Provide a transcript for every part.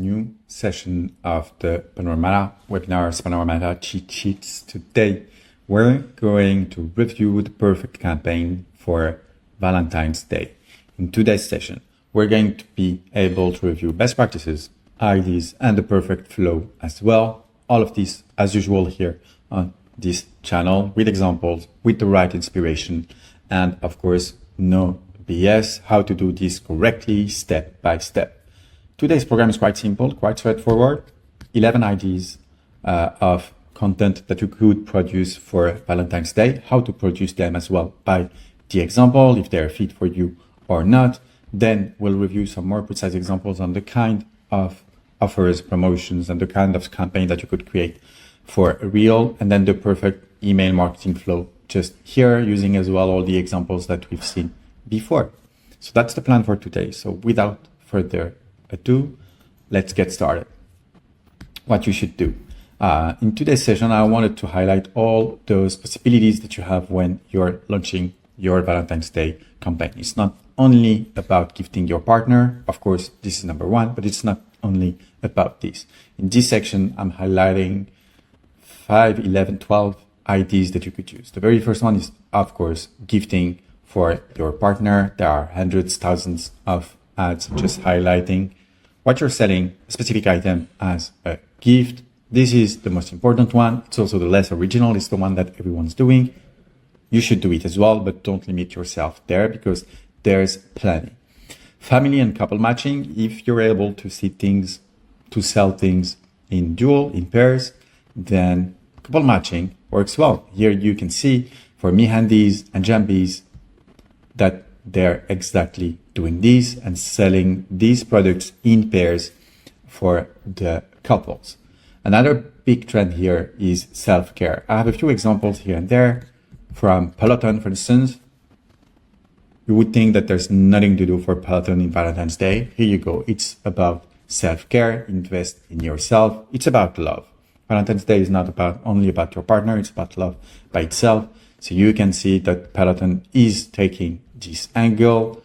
New session of the Panorama webinars, Panorama cheat sheets. Today, we're going to review the perfect campaign for Valentine's Day. In today's session, we're going to be able to review best practices, ideas, and the perfect flow as well. All of this, as usual, here on this channel with examples, with the right inspiration, and of course, no BS, how to do this correctly, step by step. Today's program is quite simple, quite straightforward. 11 ideas of content that you could produce for Valentine's Day, how to produce them as well by the example, if they're fit for you or not. Then we'll review some more precise examples on the kind of offers, promotions, and the kind of campaign that you could create for a reel, and then the perfect email marketing flow just here, using as well all the examples that we've seen before. So that's the plan for today. So without further ado, let's get started. What you should do. In today's session, I wanted to highlight all those possibilities that you have when you're launching your Valentine's Day campaign. It's not only about gifting your partner. Of course, this is number one, but it's not only about this. In this section, I'm highlighting 5, 11, 12 ideas that you could use. The very first one is, of course, gifting for your partner. There are hundreds, thousands of ads just highlighting what you're selling, a specific item as a gift. This is the most important one. It's also the less original. It's the one that everyone's doing. You should do it as well, but don't limit yourself there because there's plenty. Family and couple matching. If you're able to see things, to sell things in dual, in pairs, then couple matching works well. Here you can see for me handies and jambies that they're exactly doing this and selling these products in pairs for the couples. Another big trend here is self-care. I have a few examples here and there from Peloton, for instance. You would think that there's nothing to do for Peloton in Valentine's Day. Here you go. It's about self-care. Invest in yourself. It's about love. Valentine's Day is not only about your partner. It's about love by itself. So you can see that Peloton is taking this angle.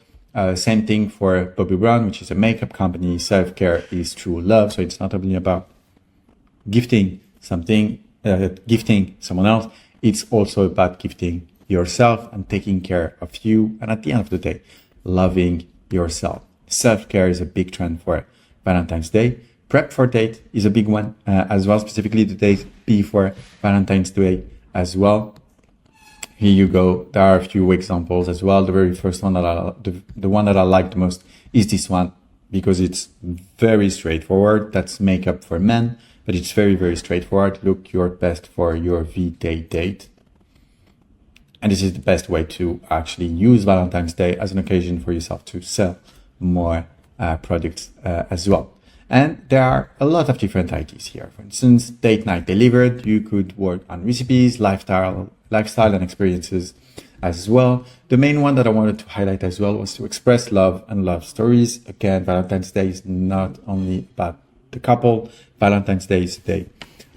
Same thing for Bobbi Brown, which is a makeup company. Self-care is true love. So it's not only about gifting something, gifting someone else. It's also about gifting yourself and taking care of you. And at the end of the day, loving yourself. Self-care is a big trend for Valentine's Day. Prep for date is a big one as well, specifically the days before Valentine's Day as well. Here you go. There are a few examples as well. The very first one the one that I like the most is this one because it's very straightforward. That's makeup for men, but it's very, very straightforward. Look your best for your V-Day date. And this is the best way to actually use Valentine's Day as an occasion for yourself to sell more products as well. And there are a lot of different ideas here. For instance, date night delivered. You could work on recipes, lifestyle and experiences as well. The main one that I wanted to highlight as well was to express love and love stories. Again, Valentine's Day is not only about the couple. Valentine's Day is a day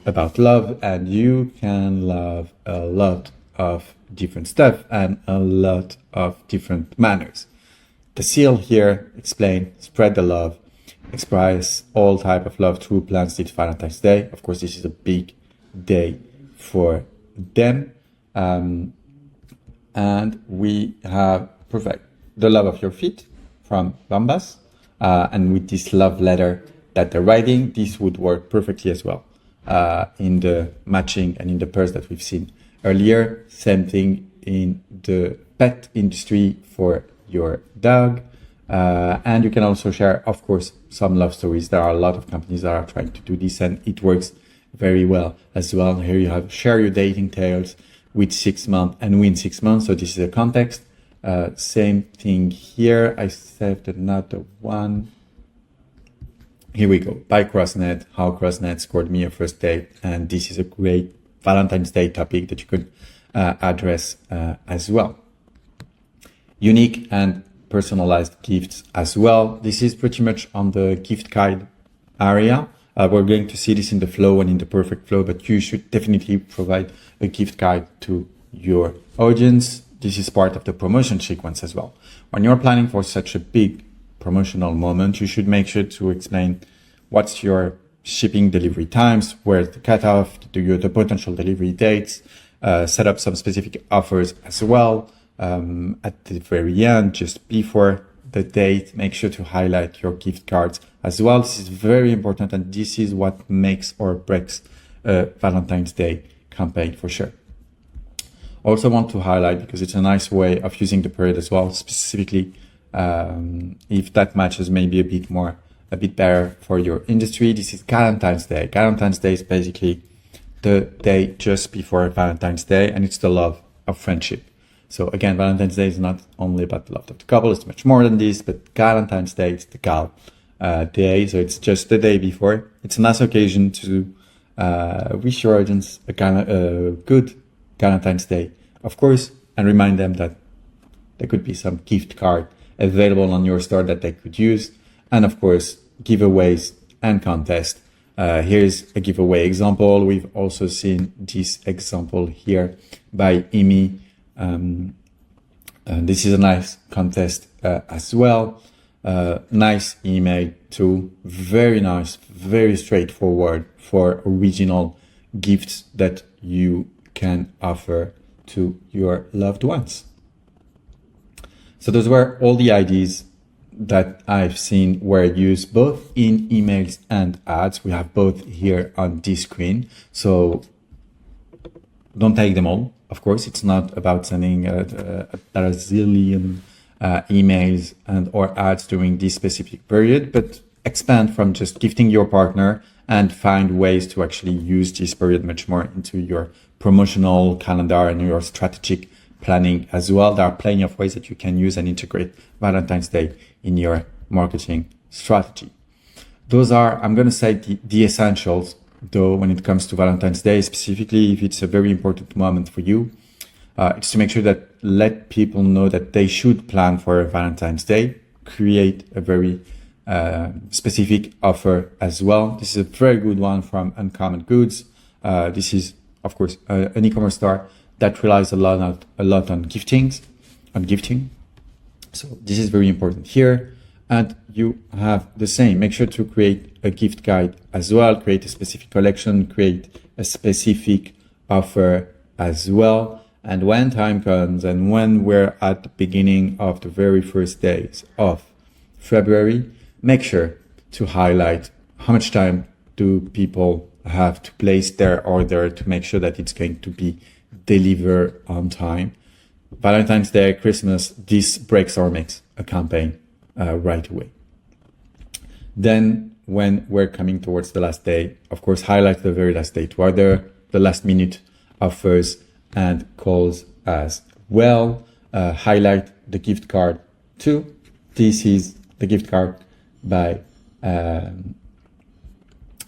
about love, and you can love a lot of different stuff and a lot of different manners. The seal here explain, spread the love, express all type of love through plans this Valentine's Day. Of course, this is a big day for them. And we have perfect the love of your feet from Bombas. And with this love letter that they're writing, this would work perfectly as well in the matching and in the pairs that we've seen earlier. Same thing in the pet industry for your dog. And you can also share, of course, some love stories. There are a lot of companies that are trying to do this, and it works very well as well. Here you have share your dating tales with 6 months and win 6 months. So this is a context. Same thing here. I saved another one. Here we go. By Crossnet, how Crossnet scored me a first date. And this is a great Valentine's Day topic that you could address as well. Unique and personalized gifts as well. This is pretty much on the gift card area. We're going to see this in the flow and in the perfect flow, but you should definitely provide a gift card to your audience. This is part of the promotion sequence as well. When you're planning for such a big promotional moment, you should make sure to explain what's your shipping delivery times, where's the cutoff, the potential delivery dates, set up some specific offers as well. At the very end, just before the date, make sure to highlight your gift cards as well. This is very important, and this is what makes or breaks a Valentine's Day campaign for sure. Also want to highlight, because it's a nice way of using the period as well, specifically if that matches maybe a bit better for your industry. This is Galentine's Day. Galentine's Day is basically the day just before Valentine's Day, and it's the love of friendship. So again, Valentine's Day is not only about the love of the couple, it's much more than this, but Galentine's Day is the gal day. So it's just the day before. It's a nice occasion to wish your audience a good Galentine's Day, of course, and remind them that there could be some gift card available on your store that they could use. And of course, giveaways and contest. Here's a giveaway example. We've also seen this example here by Amy. This is a nice contest as well. Nice email too. Very nice, very straightforward for original gifts that you can offer to your loved ones. So those were all the ideas that I've seen were used both in emails and ads. We have both here on this screen. So don't take them all. Of course, it's not about sending a zillion emails and or ads during this specific period, but expand from just gifting your partner and find ways to actually use this period much more into your promotional calendar and your strategic planning as well. There are plenty of ways that you can use and integrate Valentine's Day in your marketing strategy. Those are, I'm going to say, the essentials, though, when it comes to Valentine's Day, specifically if it's a very important moment for you. It's to make sure that let people know that they should plan for a Valentine's Day, create a very specific offer as well. This is a very good one from Uncommon Goods. This is, of course, an e-commerce store that relies a lot on gifting. So this is very important here. And you have the same. Make sure to create a gift guide as well, create a specific collection, create a specific offer as well. And when time comes and when we're at the beginning of the very first days of February, make sure to highlight how much time do people have to place their order to make sure that it's going to be delivered on time. Valentine's Day, Christmas, this breaks or makes a campaign right away. Then when we're coming towards the last day, of course, highlight the very last day to order, the last minute offers and calls as well. Highlight the gift card too. This is the gift card by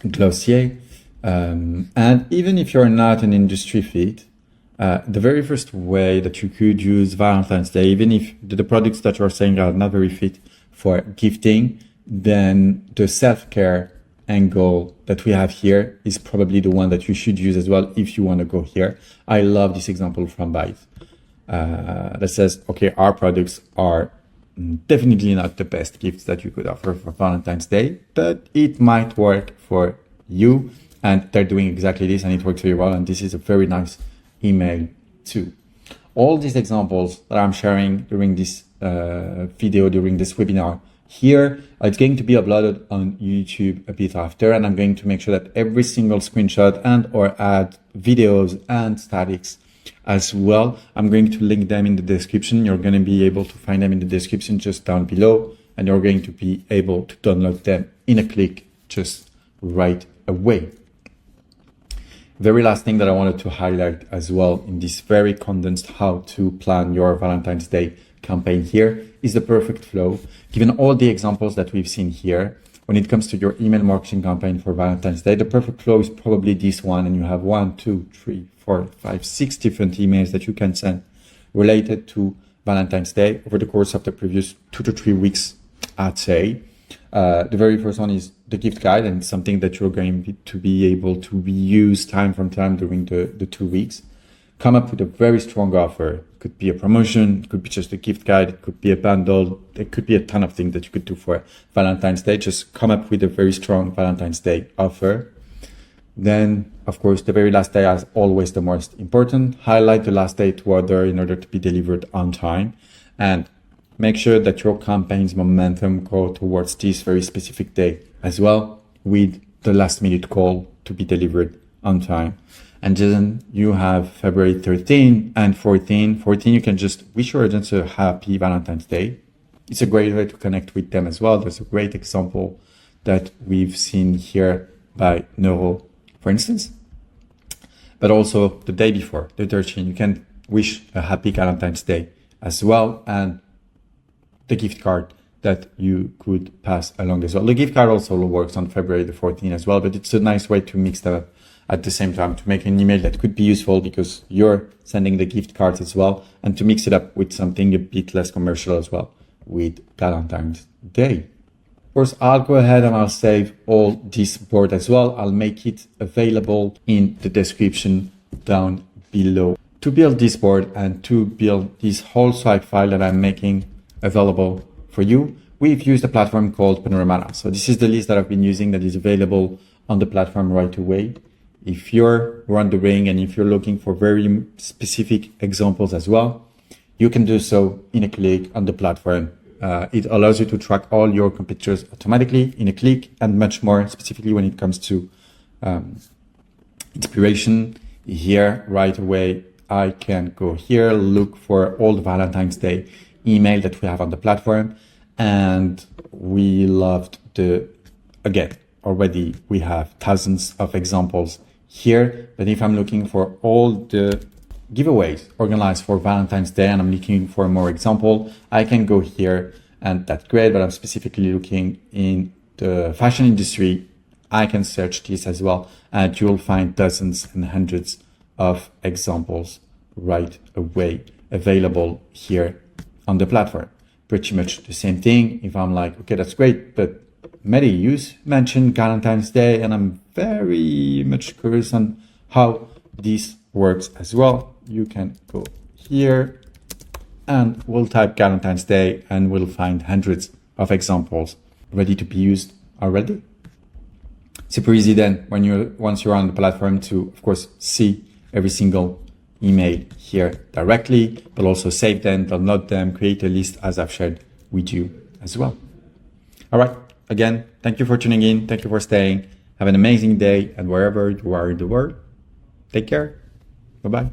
Glossier. And even if you're not an industry fit, the very first way that you could use Valentine's Day, even if the products that you're saying are not very fit for gifting, then the self-care angle that we have here is probably the one that you should use as well if you want to go here. I love this example from Byte that says, okay, our products are definitely not the best gifts that you could offer for Valentine's Day, but it might work for you. And they're doing exactly this, and it works very well. And this is a very nice email too. All these examples that I'm sharing during this video, during this webinar here, it's going to be uploaded on YouTube a bit after, and I'm going to make sure that every single screenshot and or add videos and statics as well, I'm going to link them in the description. You're going to be able to find them in the description just down below, and you're going to be able to download them in a click just right away. Very last thing that I wanted to highlight as well in this very condensed how to plan your Valentine's Day campaign here is the perfect flow. Given all the examples that we've seen here, when it comes to your email marketing campaign for Valentine's Day, the perfect flow is probably this one, and you have 1, 2, 3, 4, 5, 6 different emails that you can send related to Valentine's Day over the course of the previous 2 to 3 weeks, I'd say. The very first one is the gift guide, and it's something that you're going to be able to reuse time from time during the 2 weeks. come up with a very strong offer. It could be a promotion, it could be just a gift card, it could be a bundle, it could be a ton of things that you could do for Valentine's Day. Just come up with a very strong Valentine's Day offer. Then, of course, the very last day is always the most important. Highlight the last day to order in order to be delivered on time. And make sure that your campaign's momentum go towards this very specific day as well, with the last minute call to be delivered on time. And then you have February 13 and 14. 14, you can just wish your audience a happy Valentine's Day. It's a great way to connect with them as well. There's a great example that we've seen here by Neuro, for instance. But also the day before, the 13th, you can wish a happy Valentine's Day as well. And the gift card that you could pass along as well. The gift card also works on February the 14th as well, but it's a nice way to mix them up at the same time, to make an email that could be useful because you're sending the gift cards as well, and to mix it up with something a bit less commercial as well with Valentine's Day. Of course, I'll go ahead and I'll save all this board as well. I'll make it available in the description down below. To build this board and to build this whole swipe file that I'm making available for you, we've used a platform called Panorama. So this is the list that I've been using that is available on the platform right away. If you're wondering and if you're looking for very specific examples as well, you can do so in a click on the platform. It allows you to track all your competitors automatically in a click, and much more specifically when it comes to inspiration. Here right away, I can go here, look for all the Valentine's Day email that we have on the platform. And we loved again, already we have thousands of examples here. But if I'm looking for all the giveaways organized for Valentine's Day and I'm looking for more example, I can go here, and that's great. But I'm specifically looking in the fashion industry. I can search this as well, and you'll find dozens and hundreds of examples right away available here on the platform. Pretty much the same thing. If I'm like, okay, that's great, but Mehdi, you mentioned Galentine's Day, and I'm very much curious on how this works as well. You can go here and we'll type Galentine's Day and we'll find hundreds of examples ready to be used already. Super easy then once you're on the platform to, of course, see every single email here directly, but also save them, download them, create a list as I've shared with you as well. All right. Again, thank you for tuning in. Thank you for staying. Have an amazing day. And wherever you are in the world, take care. Bye-bye.